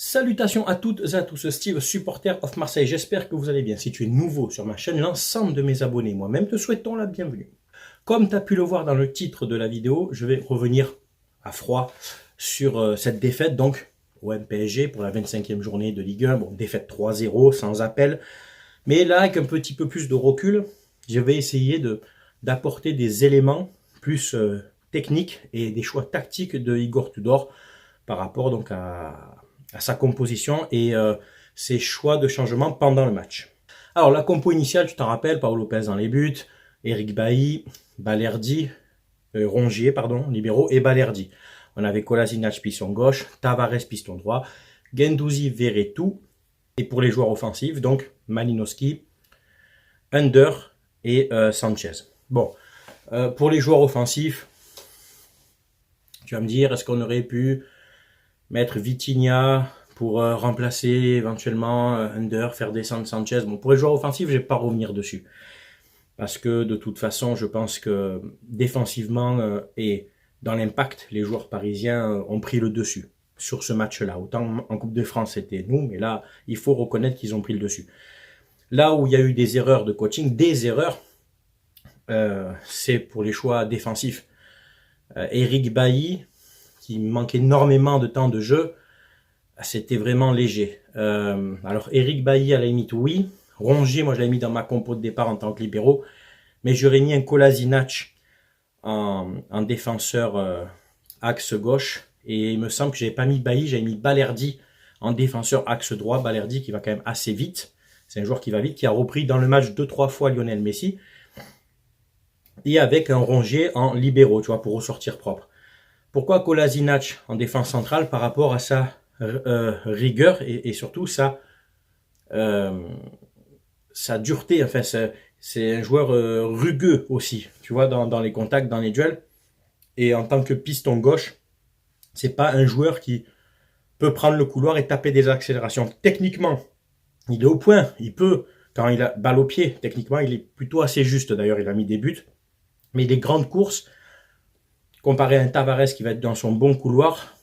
Salutations à toutes et à tous, Steve, supporter of Marseille. J'espère que vous allez bien. Si tu es nouveau sur ma chaîne, l'ensemble de mes abonnés, moi-même, te souhaitons la bienvenue. Comme tu as pu le voir dans le titre de la vidéo, je vais revenir à froid sur cette défaite, donc au MPSG pour la 25e journée de Ligue 1. Bon, défaite 3-0, sans appel. Mais là, avec un petit peu plus de recul, je vais essayer d'apporter des éléments plus techniques et des choix tactiques de Igor Tudor par rapport donc à sa composition et ses choix de changement pendant le match. Alors la compo initiale, tu t'en rappelles, Paolo Lopez dans les buts, Eric Bailly, Balerdi, Rongier, pardon, libéraux, et Balerdi. On avait Kolasinac piston gauche, Tavares piston droit, Guendouzi, Verretou, et pour les joueurs offensifs, donc Malinowski, Under et Sanchez. Bon, pour les joueurs offensifs, tu vas me dire, est-ce qu'on aurait pu mettre Vitinha pour remplacer éventuellement Under, faire descendre Sanchez. Bon, pour les joueurs offensifs, je ne vais pas revenir dessus. Parce que de toute façon, je pense que défensivement et dans l'impact, les joueurs parisiens ont pris le dessus sur ce match-là. Autant en Coupe de France, c'était nous, mais là, il faut reconnaître qu'ils ont pris le dessus. Là où il y a eu des erreurs de coaching, c'est pour les choix défensifs. Eric Bailly, qui manque énormément de temps de jeu, c'était vraiment léger. Alors Eric Bailly à la limite oui, Rongier moi je l'ai mis dans ma compo de départ en tant que libéraux, mais j'aurais mis un Kolasinac en défenseur axe gauche, et il me semble que j'avais pas mis Bailly, j'avais mis Balerdi en défenseur axe droit. Balerdi qui va quand même assez vite, c'est un joueur qui va vite, qui a repris dans le match 2-3 fois Lionel Messi, et avec un Rongier en libéraux, tu vois, pour ressortir propre. Pourquoi Kolasinac en défense centrale par rapport à sa rigueur et surtout sa dureté. Enfin, c'est un joueur rugueux aussi, tu vois, dans les contacts, dans les duels. Et en tant que piston gauche, c'est pas un joueur qui peut prendre le couloir et taper des accélérations. Techniquement, il est au point. Il peut, quand il a balle au pied, techniquement, il est plutôt assez juste. D'ailleurs, il a mis des buts. Mais les grandes courses, comparé à un Tavares qui va être dans son bon couloir,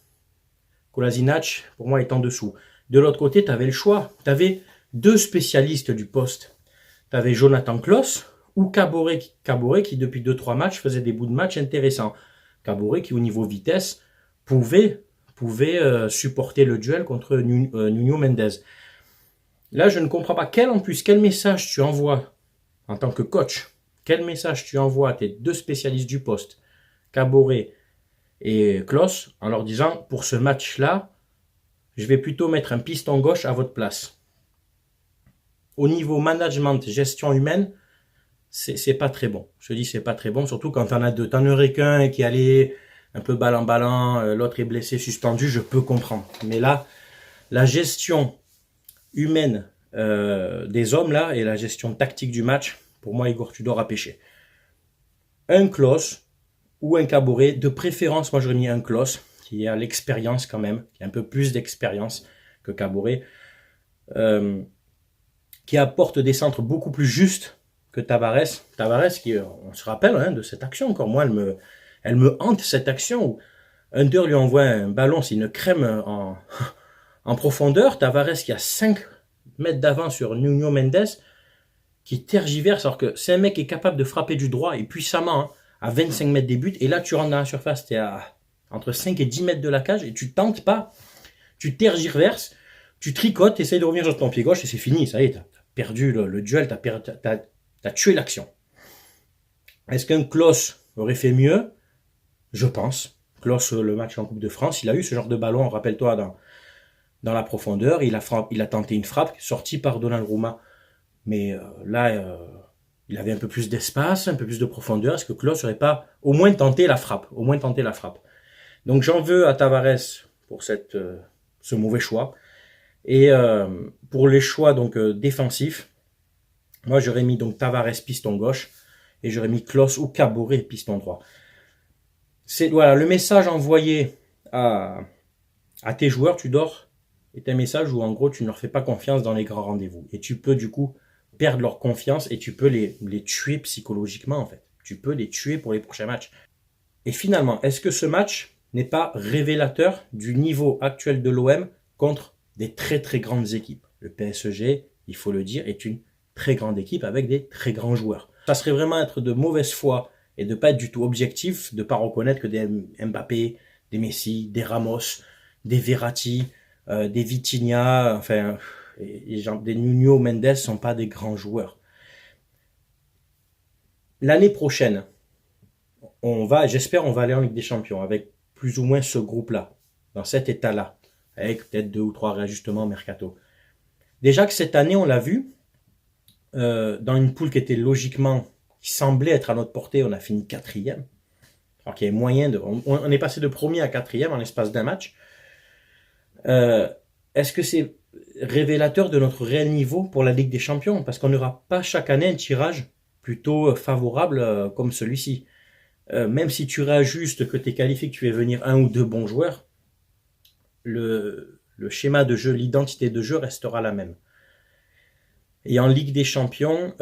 Kolasinac, pour moi, est en dessous. De l'autre côté, tu avais le choix. Tu avais deux spécialistes du poste. Tu avais Jonathan Klaus ou Caboret qui, depuis 2-3 matchs, faisait des bouts de match intéressants. Caboret qui, au niveau vitesse, pouvait supporter le duel contre Nuno Mendes. Là, je ne comprends pas. Quel message tu envoies en tant que coach? Quel message tu envoies à tes deux spécialistes du poste, Caboret et Klaus, en leur disant, pour ce match-là, je vais plutôt mettre un piston gauche à votre place. Au niveau management, gestion humaine, c'est pas très bon. Je te dis, c'est pas très bon, surtout quand t'en as deux. T'en aurais qu'un qui allait un peu ballant, l'autre est blessé, suspendu, je peux comprendre. Mais là, la gestion humaine des hommes, là, et la gestion tactique du match, pour moi, Igor Tudor a pêché. Un Klaus ou un Caboret, de préférence, moi j'aurais mis un Klaus, qui a l'expérience quand même, qui a un peu plus d'expérience que Caboret, qui apporte des centres beaucoup plus justes que Tavares. Tavares, qui, on se rappelle hein, de cette action, encore moi, elle me hante cette action où Under lui envoie un ballon, c'est une crème en profondeur, Tavares qui a 5 mètres d'avance sur Nuno Mendes, qui tergiverse, alors que c'est un mec qui est capable de frapper du droit et puissamment, hein, à 25 mètres des buts, et là tu rentres dans la surface, tu es à entre 5 et 10 mètres de la cage, et tu tentes pas, tu tergiverses, tu tricotes, tu essayes de revenir sur ton pied gauche, et c'est fini, ça y est, tu as perdu le duel, tu as tué l'action. Est-ce qu'un Klaus aurait fait mieux? Je pense. Klaus, le match en Coupe de France, il a eu ce genre de ballon, rappelle-toi, dans la profondeur, il a tenté une frappe, sortie par Donnarumma. Mais là, il avait un peu plus d'espace, un peu plus de profondeur. Est-ce que Klaus n'aurait pas au moins tenté la frappe? Donc j'en veux à Tavares pour ce mauvais choix. Et pour les choix donc défensifs, moi j'aurais mis donc Tavares piston gauche et j'aurais mis Klaus ou Caboret piston droit. C'est voilà, le message envoyé à tes joueurs, Tudor, est un message où en gros tu ne leur fais pas confiance dans les grands rendez-vous. Et tu peux du coup perdre leur confiance et tu peux les tuer psychologiquement en fait. Tu peux les tuer pour les prochains matchs. Et finalement, est-ce que ce match n'est pas révélateur du niveau actuel de l'OM contre des très très grandes équipes. Le PSG, il faut le dire, est une très grande équipe avec des très grands joueurs. Ça serait vraiment être de mauvaise foi et de pas être du tout objectif, de pas reconnaître que des Mbappé, des Messi, des Ramos, des Verratti, des Vitinha, enfin, des Nuno Mendes sont pas des grands joueurs. L'année prochaine, j'espère, on va aller en Ligue des Champions avec plus ou moins ce groupe-là, dans cet état-là, avec peut-être 2 ou 3 réajustements mercato. Déjà que cette année, on l'a vu, dans une poule qui était logiquement, qui semblait être à notre portée, on a fini 4e. Alors qu'il y avait moyen de, on est passé de premier à 4e en l'espace d'un match. Est-ce que c'est révélateur de notre réel niveau pour la Ligue des Champions? Parce qu'on n'aura pas chaque année un tirage plutôt favorable comme celui-ci. Même si tu réajustes, que tu es qualifié, que tu fais venir 1 ou 2 bons joueurs, le schéma de jeu, l'identité de jeu restera la même. Et en Ligue des Champions,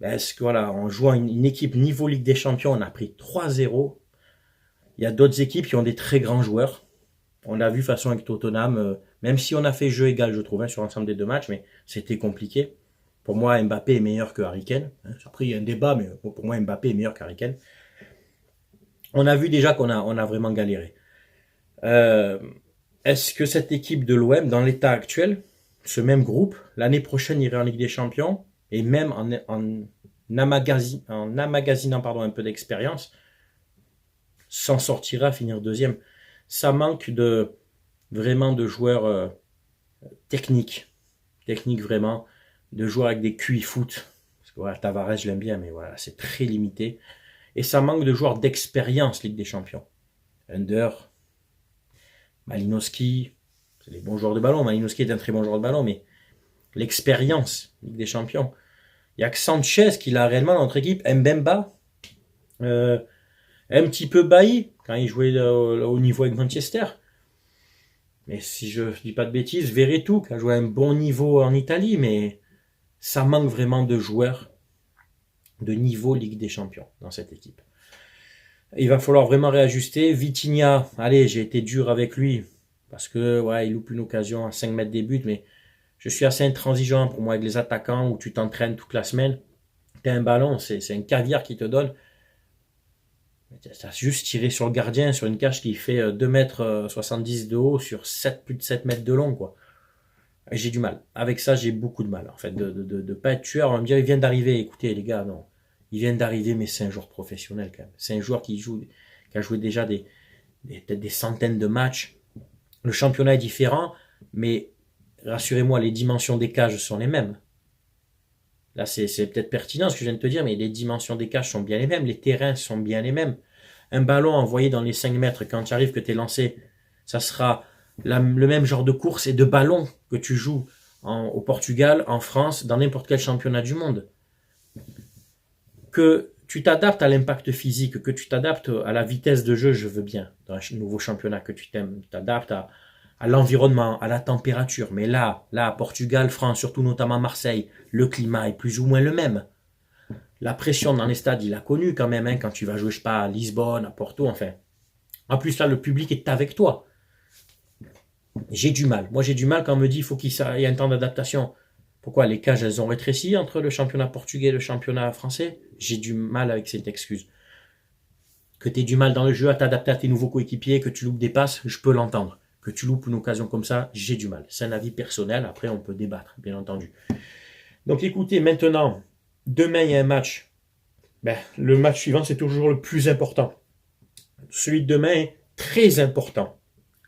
est-ce que voilà, en jouant une équipe niveau Ligue des Champions, on a pris 3-0. Il y a d'autres équipes qui ont des très grands joueurs. On l'a vu façon avec Tottenham, même si on a fait jeu égal, je trouve, sur l'ensemble des 2 matchs, mais c'était compliqué. Pour moi, Mbappé est meilleur que Harry Kane. Après, il y a un débat, mais pour moi, Mbappé est meilleur qu'Harry Kane. On a vu déjà qu'on a vraiment galéré. Est-ce que cette équipe de l'OM, dans l'état actuel, ce même groupe, l'année prochaine irait en Ligue des Champions, et même en emmagasinant un peu d'expérience, s'en sortira à finir 2e? Ça manque vraiment de joueurs techniques vraiment, de joueurs avec des QI foot. Parce que voilà, Tavares, je l'aime bien, mais voilà, c'est très limité. Et ça manque de joueurs d'expérience Ligue des Champions. Under, Malinowski, c'est des bons joueurs de ballon. Malinowski est un très bon joueur de ballon, mais l'expérience Ligue des Champions. Il n'y a que Sanchez qui l'a réellement dans notre équipe. Mbemba, un petit peu Bailly, quand il jouait au niveau avec Manchester. Mais si je ne dis pas de bêtises, Verretou, qui a joué à un bon niveau en Italie, mais ça manque vraiment de joueurs de niveau Ligue des Champions dans cette équipe. Il va falloir vraiment réajuster. Vitinha, allez, j'ai été dur avec lui, parce que ouais, il loupe une occasion à 5 mètres des buts, mais je suis assez intransigeant pour moi avec les attaquants où tu t'entraînes toute la semaine. Tu as un ballon, c'est un caviar qui te donne. Tu as juste tiré sur le gardien, sur une cage qui fait 2 mètres 70 de haut sur plus de 7 mètres de long, quoi. J'ai du mal. Avec ça, j'ai beaucoup de mal, en fait, de pas être tueur. On va me dire, il vient d'arriver. Écoutez, les gars, non. Il vient d'arriver, mais c'est un joueur professionnel, quand même. C'est un joueur qui a joué déjà peut-être des centaines de matchs. Le championnat est différent, mais rassurez-moi, les dimensions des cages sont les mêmes. Là, c'est peut-être pertinent ce que je viens de te dire, mais les dimensions des cages sont bien les mêmes, les terrains sont bien les mêmes. Un ballon envoyé dans les 5 mètres, quand tu arrives que tu es lancé, ça sera le même genre de course et de ballon que tu joues au Portugal, en France, dans n'importe quel championnat du monde. Que tu t'adaptes à l'impact physique, que tu t'adaptes à la vitesse de jeu, je veux bien, dans un nouveau championnat, que tu t'adaptes à l'environnement, à la température. Mais là, Portugal, France, surtout notamment Marseille, le climat est plus ou moins le même. La pression dans les stades, il a connu quand même, quand tu vas jouer, je sais pas, à Lisbonne, à Porto, enfin. En plus, là, le public est avec toi. J'ai du mal. Moi, j'ai du mal quand on me dit qu'il faut qu'il y ait un temps d'adaptation. Pourquoi? Les cages, elles ont rétréci entre le championnat portugais et le championnat français? J'ai du mal avec cette excuse. Que tu aies du mal dans le jeu à t'adapter à tes nouveaux coéquipiers, que tu loupes des passes, je peux l'entendre. Que tu loupes une occasion comme ça, j'ai du mal. C'est un avis personnel, après on peut débattre, bien entendu. Donc écoutez, maintenant, demain il y a un match. Le match suivant, c'est toujours le plus important. Celui de demain est très important.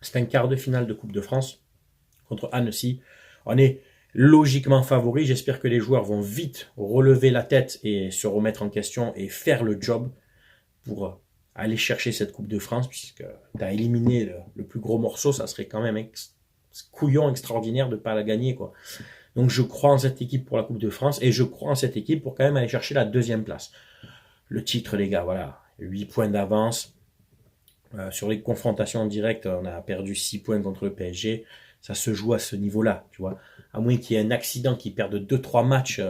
C'est un quart de finale de Coupe de France contre Annecy. On est logiquement favori. J'espère que les joueurs vont vite relever la tête et se remettre en question et faire le job pour aller chercher cette Coupe de France, puisque tu as éliminé le plus gros morceau. Ça serait quand même couillon extraordinaire de ne pas la gagner, quoi. Donc je crois en cette équipe pour la Coupe de France et je crois en cette équipe pour quand même aller chercher la 2e place. Le titre, les gars, voilà, 8 points d'avance. Sur les confrontations en direct, on a perdu 6 points contre le PSG. Ça se joue à ce niveau-là, tu vois. À moins qu'il y ait un accident qui perde 2-3 matchs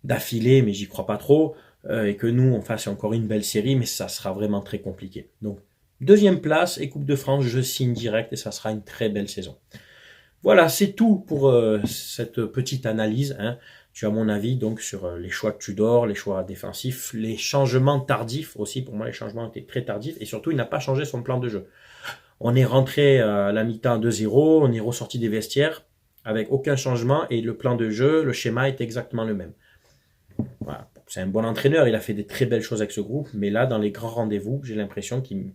d'affilée, mais j'y crois pas trop, et que nous, on fasse encore une belle série, mais ça sera vraiment très compliqué. Donc, 2e place et Coupe de France, je signe direct et ça sera une très belle saison. Voilà, c'est tout pour cette petite analyse, hein. Tu as mon avis donc sur les choix de Tudor, les choix défensifs, les changements tardifs aussi. Pour moi, les changements étaient très tardifs et surtout, il n'a pas changé son plan de jeu. On est rentré à la mi-temps 2-0, on est ressorti des vestiaires avec aucun changement et le plan de jeu, le schéma est exactement le même. Voilà. C'est un bon entraîneur, il a fait des très belles choses avec ce groupe, mais là, dans les grands rendez-vous, j'ai l'impression qu'il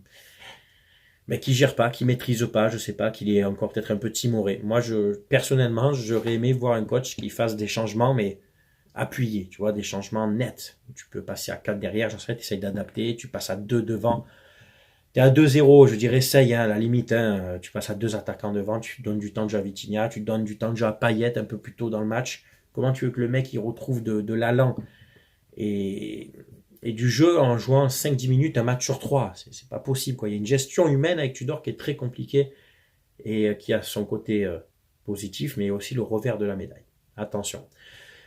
gère pas, qu'il maîtrise pas, je sais pas, qu'il est encore peut-être un peu timoré. Moi, personnellement, j'aurais aimé voir un coach qui fasse des changements, mais appuyés, tu vois, des changements nets. Tu peux passer à 4 derrière, j'en sais, tu essayes d'adapter, tu passes à 2 devant. T'es à 2-0, je dirais essaye, hein, à la limite, hein, tu passes à 2 attaquants devant, tu donnes du temps de jeu à Vitinha, tu donnes du temps de jeu à Payet un peu plus tôt dans le match. Comment tu veux que le mec il retrouve de l'allant et, et du jeu en jouant 5-10 minutes un match sur 3? C'est pas possible, quoi. Il y a une gestion humaine avec Tudor qui est très compliquée et qui a son côté positif, mais aussi le revers de la médaille. Attention.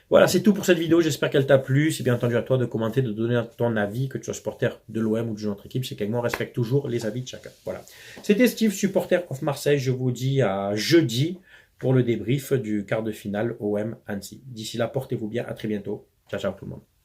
Voilà, c'est tout pour cette vidéo. J'espère qu'elle t'a plu. C'est bien entendu à toi de commenter, de donner ton avis, que tu sois supporter de l'OM ou d'une autre équipe. C'est qu'avec moi, on respecte toujours les avis de chacun. Voilà. C'était Steve, supporter of Marseille. Je vous dis à jeudi pour le débrief du quart de finale OM Annecy. D'ici là, portez-vous bien. À très bientôt. Ciao, ciao tout le monde.